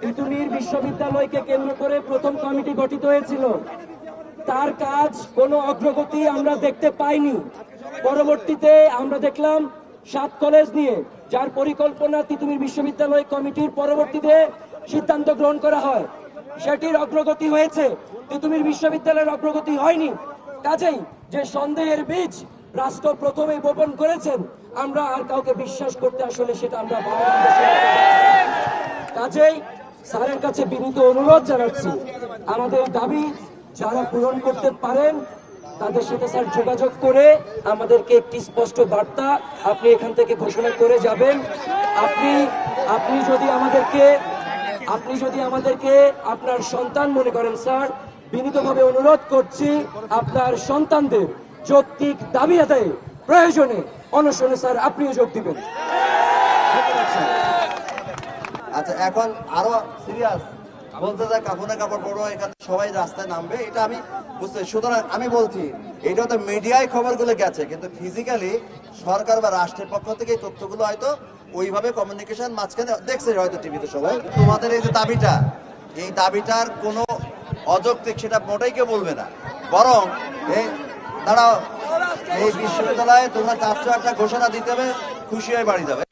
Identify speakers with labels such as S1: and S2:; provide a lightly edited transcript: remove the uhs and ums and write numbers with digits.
S1: তিতুমির বিশ্ববিদ্যালয়কে কেন্দ্র করে প্রথম কমিটি গঠিত হয়েছিল, তার কাজ কোনো অগ্রগতি আমরা দেখতে পাইনি। পরবর্তীতে আমরা দেখলাম 7 কলেজ নিয়ে যার পরিকল্পনা তিতুমির বিশ্ববিদ্যালয় কমিটির পরবর্তীতে সিদ্ধান্ত গ্রহণ করা হয়, সেটির অগ্রগতি হয়েছে, তিতুমির বিশ্ববিদ্যালয়ের অগ্রগতি হয়নি। কাজেই যে সন্দেহের বীজ রাষ্ট্র প্রথমেই বপন করেছেন, আমরা আর কাউকে বিশ্বাস করতে আসলে সেটা আমরা কাজেই স্যারের কাছে বিনীত অনুরোধ জানাচ্ছি, আমাদের দাবি যারা পূরণ করতে পারেন তাদের সাথে স্যার যোগাযোগ করে আমাদেরকে একটি স্পষ্ট বার্তা আপনি এখান থেকে ঘোষণা করে যাবেন। আপনি যদি আমাদেরকে আপনার সন্তান মনে করেন স্যার, বিনীতভাবে অনুরোধ করছি আপনার সন্তানদের যৌক্তিক দাবি আদায়ে প্রয়োজনে অনশনে স্যার আপনিও যোগ দিবেন।
S2: আচ্ছা, এখন আরো সিরিয়াস বলতে যায় কাপড়ে কাপড় পরো, এখানে সবাই রাস্তায় নামবে, এটা আমি বুঝতে। সুতরাং আমি বলছি এটা তো মিডিয়ায় খবরগুলো গেছে, কিন্তু ফিজিক্যালি সরকার বা রাষ্ট্রের পক্ষ থেকে এই তথ্যগুলো হয়তো ওইভাবে কমিউনিকেশন মাঝখানে দেখছে হয়তো টিভিতে সবাই। তোমাদের এই যে দাবিটা, এই দাবিটার কোনো অযৌক্তিক সেটা মোটেই কেউ বলবে না, বরং দাঁড়াও, এই বিশ্ববিদ্যালয়ে তোমরা চাচ্ছ একটা ঘোষণা দিতে হবে, খুশি হয়ে বাড়ি যাবে।